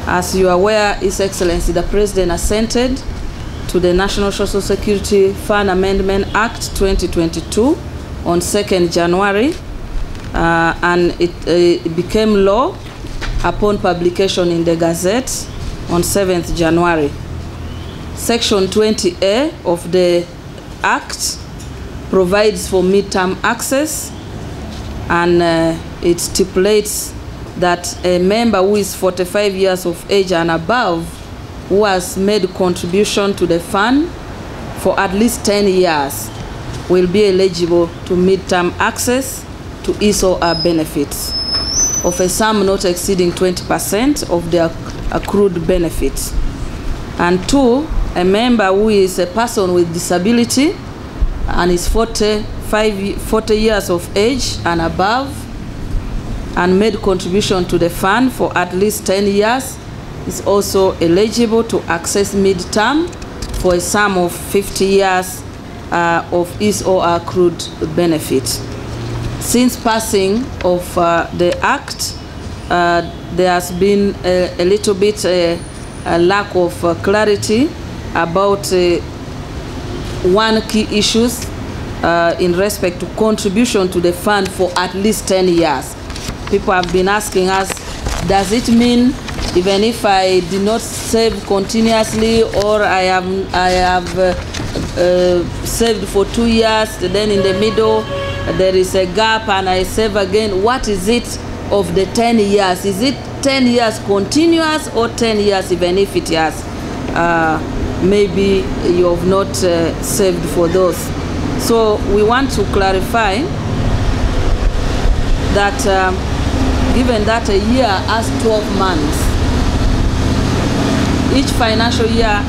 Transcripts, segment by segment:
As you are aware, His Excellency the President assented to the National Social Security Fund Amendment Act 2022 on 2nd January, and it became law upon publication in the Gazette on 7th January. Section 20A of the Act provides for midterm access, and it stipulates that a member who is 45 years of age and above who has made contribution to the fund for at least 10 years will be eligible to midterm access to his or her benefits of a sum not exceeding 20% of their accrued benefits. And 2, a member who is a person with disability and is 40 years of age and above and made contribution to the fund for at least 10 years is also eligible to access midterm for a sum of 50 years of his or her accrued benefit. Since passing of the Act, there has been a little bit a lack of clarity about one key issues in respect to contribution to the fund for at least 10 years. People have been asking us, does it mean even if I did not save continuously, or I have saved for 2 years, then in the middle there is a gap and I save again, what is it of the 10 years? Is it 10 years continuous or 10 years even if it has maybe you have not saved for those? So we want to clarify that given that a year has 12 months, each financial year,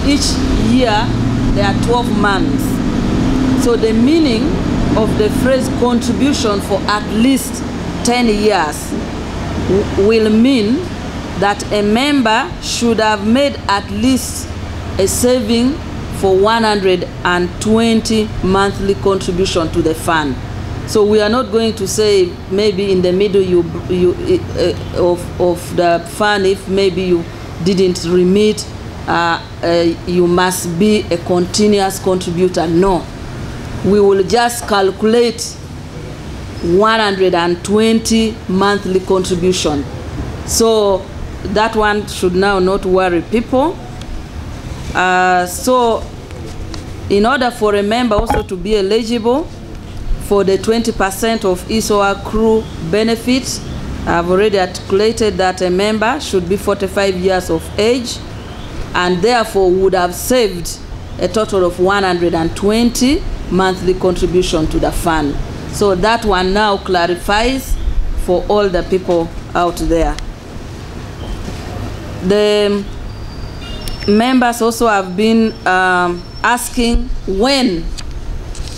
each year there are 12 months. So the meaning of the phrase contribution for at least 10 years will mean that a member should have made at least a saving for 120 monthly contribution to the fund. So we are not going to say maybe in the middle of the fund, if maybe you didn't remit, you must be a continuous contributor. No, we will just calculate 120 monthly contribution. So that one should now not worry people. So in order for a member also to be eligible for the 20% of his or her accrued benefits, I've already articulated that a member should be 45 years of age and therefore would have saved a total of 120 monthly contribution to the fund. So that one now clarifies for all the people out there. The members also have been asking, when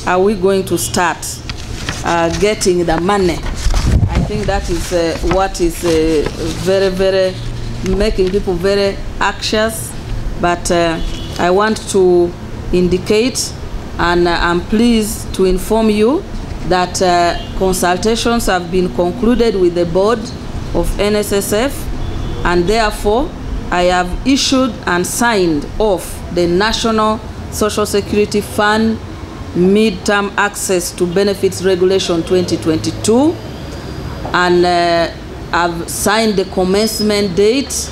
are we going to start getting the money? I think that is what is very making people very anxious. But I want to indicate, and I'm pleased to inform you that consultations have been concluded with the board of Nssf, and therefore I have issued and signed off the National Social Security Fund Midterm Access to Benefits Regulation 2022, and I've signed the commencement date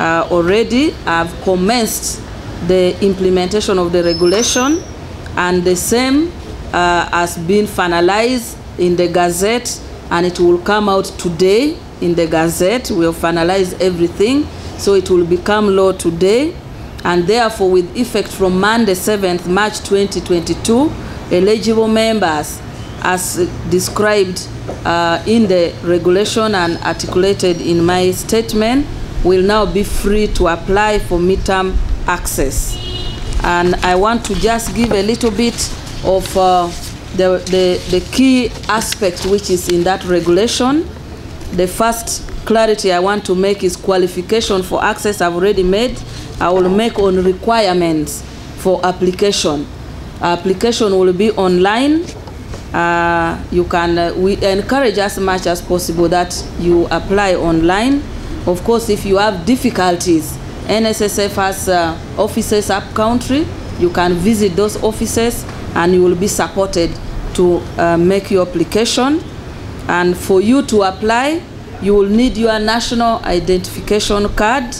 already. I've commenced the implementation of the regulation, and the same has been finalized in the Gazette, and it will come out today in the Gazette. We'll finalize everything, so it will become law today. And therefore, with effect from Monday, 7th March 2022, eligible members, as described in the regulation and articulated in my statement, will now be free to apply for midterm access. And I want to just give a little bit of the key aspect which is in that regulation. The first clarity I want to make is qualification for access. I've already made. I will make on requirements for application. Application will be online we encourage as much as possible that you apply online. Of course, if you have difficulties, NSSF has offices up country. You can visit those offices and you will be supported to make your application. And for you to apply, you will need your national identification card.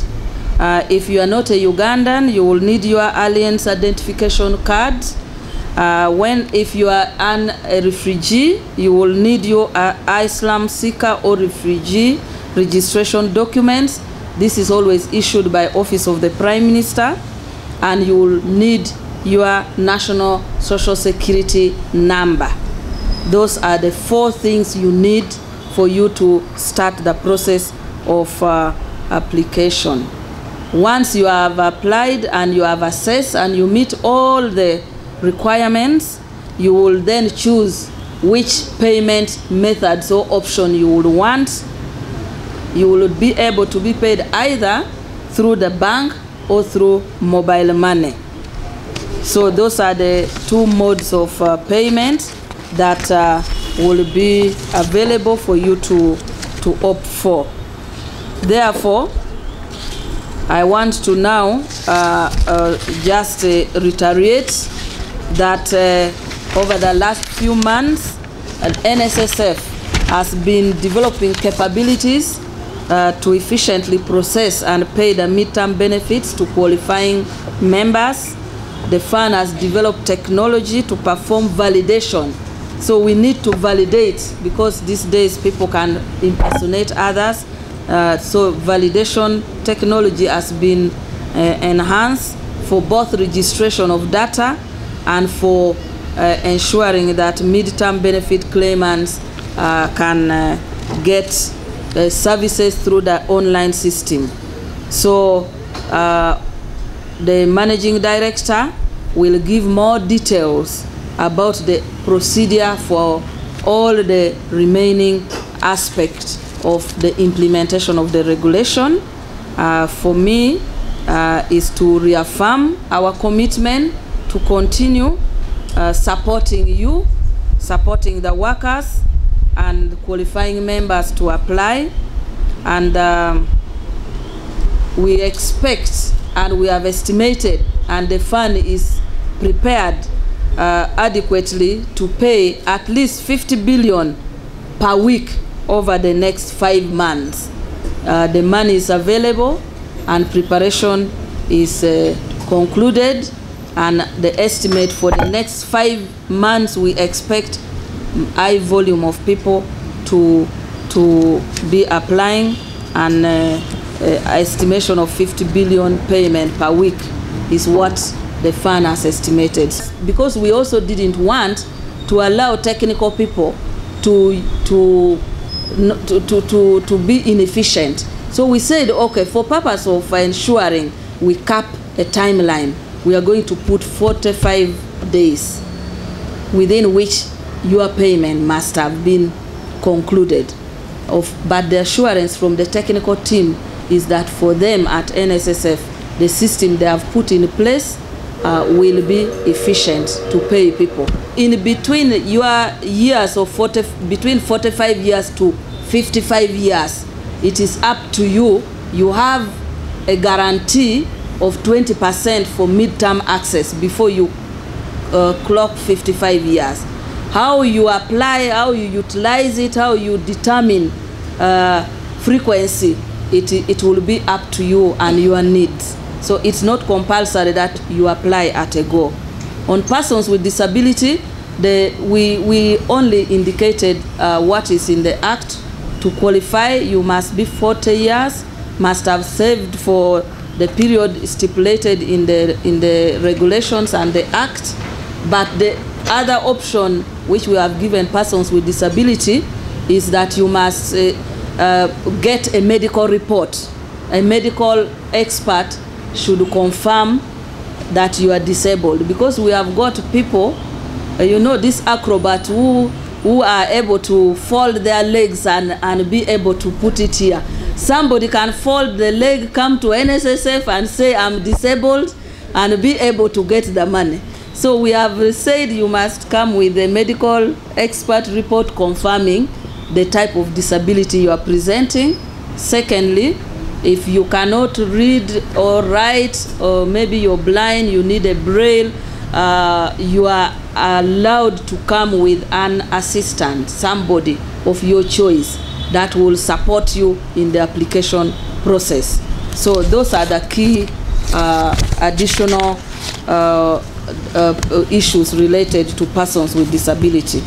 If you are not a Ugandan, you will need your alien's identification card. If you are a refugee, you will need your asylum seeker or refugee registration documents. This is always issued by Office of the Prime Minister, and you will need your national social security number. Those are the 4 things you need for you to start the process of application. Once you have applied and you have assessed and you meet all the requirements, you will then choose which payment methods or option you would want. You will be able to be paid either through the bank or through mobile money. So those are the 2 modes of payment that will be available for you to opt for. Therefore, I want to now just reiterate that over the last few months, NSSF has been developing capabilities to efficiently process and pay the midterm benefits to qualifying members. The fund has developed technology to perform validation. So we need to validate, because these days people can impersonate others. So validation technology has been enhanced for both registration of data and for ensuring that midterm benefit claimants can get services through the online system. So the managing director will give more details about the procedure for all the remaining aspects of the implementation of the regulation. For me, is to reaffirm our commitment to continue supporting you, supporting the workers and qualifying members to apply. And we expect, and we have estimated, and the fund is prepared adequately to pay at least 50 billion per week over the next 5 months. The money is available and preparation is concluded, and the estimate for the next 5 months, we expect high volume of people to be applying, and estimation of 50 billion payment per week is what the fund has estimated. Because we also didn't want to allow technical people to be inefficient. So we said, okay, for purpose of ensuring we cap a timeline, we are going to put 45 days within which your payment must have been concluded. But the assurance from the technical team is that for them at NSSF, the system they have put in place will be efficient to pay people. In between your years of between 45 years to 55 years, it is up to you. You have a guarantee of 20% for midterm access before you clock 55 years. How you apply, how you utilize it, how you determine frequency, it will be up to you and your needs. So it's not compulsory that you apply at a go. On persons with disability, we only indicated what is in the Act. To qualify, you must be 40 years, must have served for the period stipulated in the regulations and the Act. But the other option which we have given persons with disability is that you must get a medical report. A medical expert should confirm that you are disabled, because we have got people, you know, these acrobats who are able to fold their legs and be able to put it here. Somebody can fold the leg, come to NSSF and say I'm disabled, and be able to get the money. So we have said you must come with a medical expert report confirming the type of disability you are presenting. Secondly, if you cannot read or write, or maybe you're blind, you need a braille, you are allowed to come with an assistant, somebody of your choice that will support you in the application process. So those are the key additional issues related to persons with disability.